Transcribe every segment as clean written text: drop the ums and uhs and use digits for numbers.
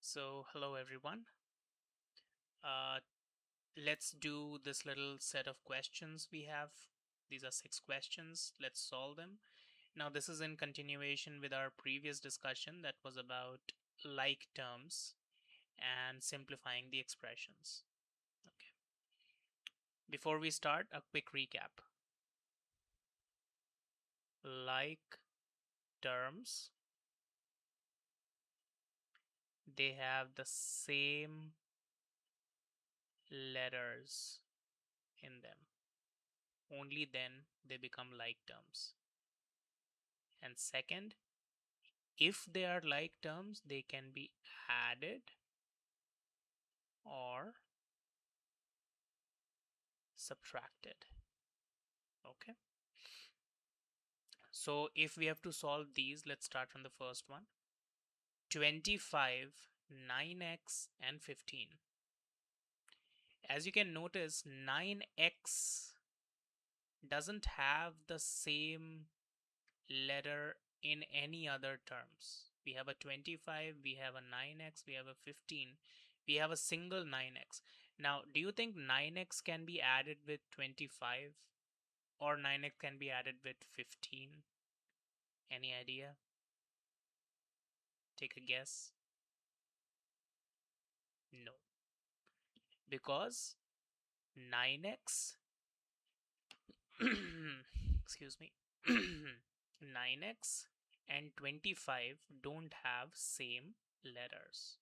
So, hello everyone. Uh, let's do this little set of questions we have. These are 6 questions. Let's solve them. Now, this is in continuation with our previous discussion that was about like terms and simplifying the expressions. Okay. Before we start, a quick recap. Like terms, they have the same letters in them. Only then they become like terms. And second, if they are like terms, they can be added or subtracted. Okay. So if we have to solve these, let's start from the first one. 25, 9x, and 15. As you can notice, 9x doesn't have the same letter in any other terms. We have a 25, we have a 9x, we have a 15, we have a single 9x. Now, do you think 9x can be added with 25 or 9x can be added with 15? Any idea? Take a guess. No, because 9x, excuse me, 9x and 25 don't have same letters.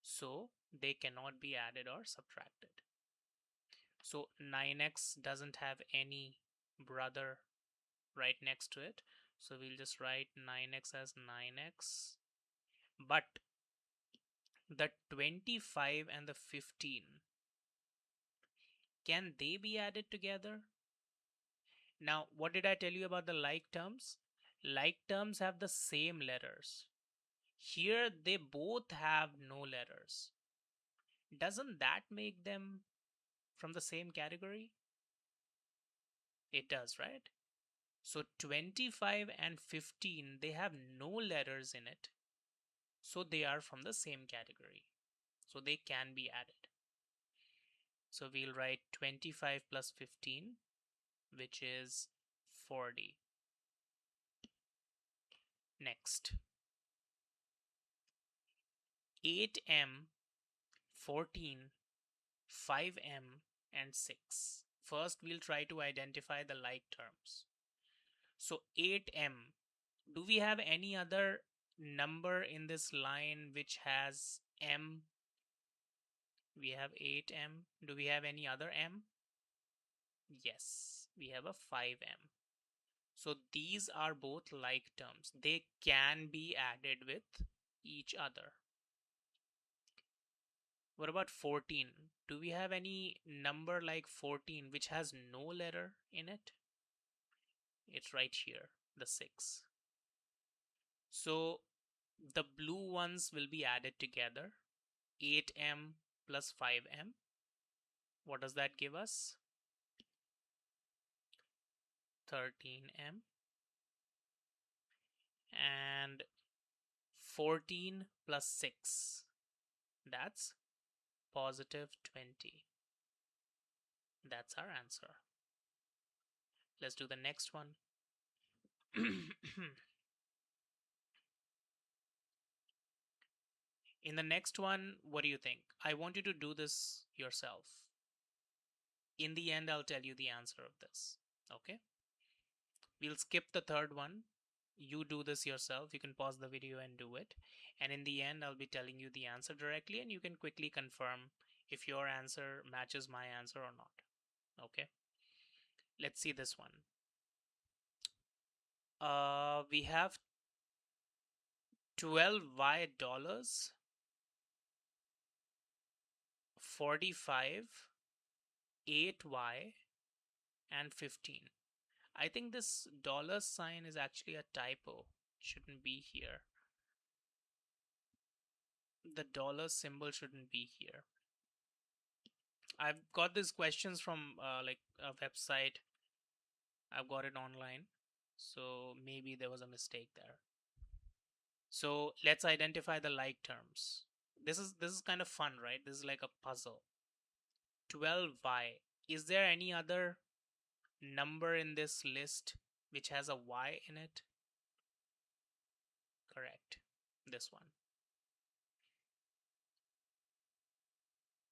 So they cannot be added or subtracted. So 9x doesn't have any brother right next to it. So we'll just write 9x as 9x. But the 25 and the 15, can they be added together? Now, what did I tell you about the like terms? Like terms have the same letters. Here they both have no letters. Doesn't that make them from the same category? It does, right? So 25 and 15, they have no letters in it. So they are from the same category. So they can be added. So we'll write 25 plus 15, which is 40. Next, 8m, 14, 5m, and 6. First, we'll try to identify the like terms. So 8m, do we have any other number in this line which has m? We have 8m. Do we have any other m? Yes, we have a 5m. So these are both like terms. They can be added with each other. What about 14? Do we have any number like 14 which has no letter in it? It's right here, the 6. So the blue ones will be added together. 8m plus 5m. What does that give us? 13m. And 14 plus 6. That's positive 20. That's our answer. Let's do the next one. In the next one, what do you think? I want you to do this yourself. In the end, I'll tell you the answer of this. Okay? We'll skip the third one. You do this yourself. You can pause the video and do it. And in the end, I'll be telling you the answer directly, and you can quickly confirm if your answer matches my answer or not. Okay? Let's see this one. We have 12y dollars, 45, 8y, and 15. I think this dollar sign is actually a typo. Shouldn't be here. The dollar symbol shouldn't be here. I've got these questions from like a website. I've got it online. So maybe there was a mistake there. So let's identify the like terms. This is kind of fun, right? This is like a puzzle. 12y. Is there any other number in this list which has a y in it? Correct. This one.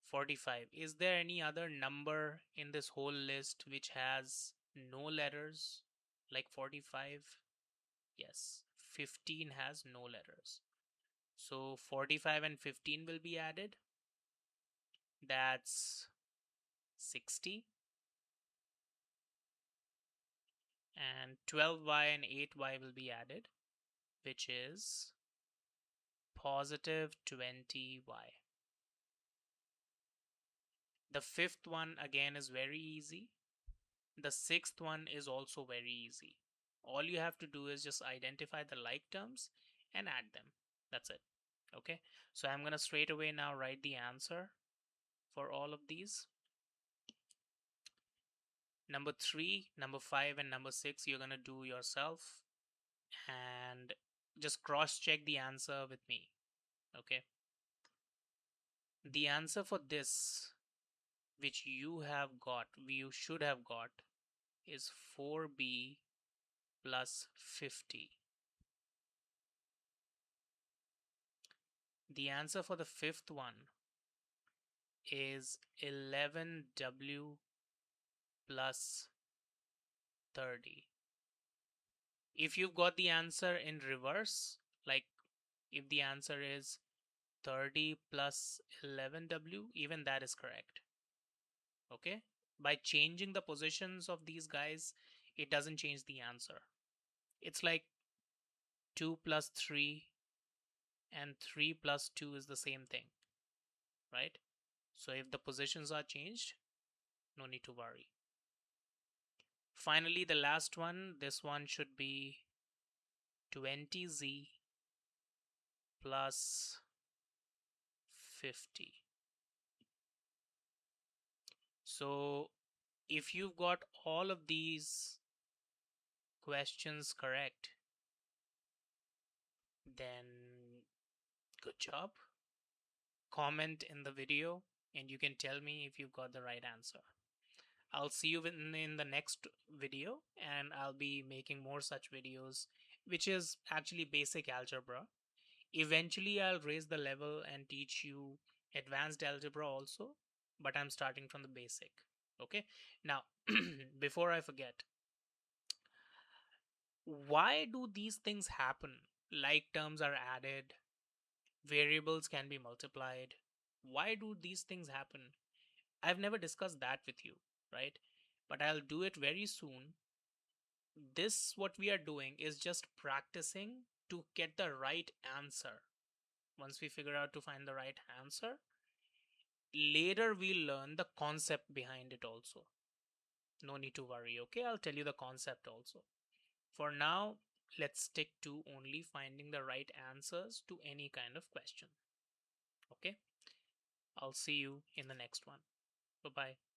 45. Is there any other number in this whole list which has no letters like 45? Yes. 15 has no letters. So 45 and 15 will be added. That's 60. And 12y and 8y will be added, which is positive 20y. The fifth one again is very easy. The sixth one is also very easy. All you have to do is just identify the like terms and add them. That's it. Okay. So I'm going to straight away now write the answer for all of these. Number 3, number 5, and number 6, you're going to do yourself and just cross check the answer with me. Okay. The answer for this, which you should have got, is 4b plus 50. The answer for the fifth one is 11w plus 30. If you've got the answer in reverse, like if the answer is 30 plus 11w, even that is correct. Okay? By changing the positions of these guys, it doesn't change the answer. It's like 2 plus 3 and 3 plus 2 is the same thing, right? So if the positions are changed, no need to worry. Finally, the last one, this one should be 20z plus 50. So if you've got all of these questions correct, then good job. Comment in the video and you can tell me if you've got the right answer. I'll see you in the next video and I'll be making more such videos, which is actually basic algebra. Eventually, I'll raise the level and teach you advanced algebra also, but I'm starting from the basic. Okay. Now, before I forget, why do these things happen? Like terms are added, variables can be multiplied. Why do these things happen? I've never discussed that with you, right? But I'll do it very soon. This, what we are doing, is just practicing to get the right answer. Once we figure out to find the right answer, later we'll learn the concept behind it also. No need to worry, okay? I'll tell you the concept also. For now, let's stick to only finding the right answers to any kind of question. Okay? I'll see you in the next one. Bye bye.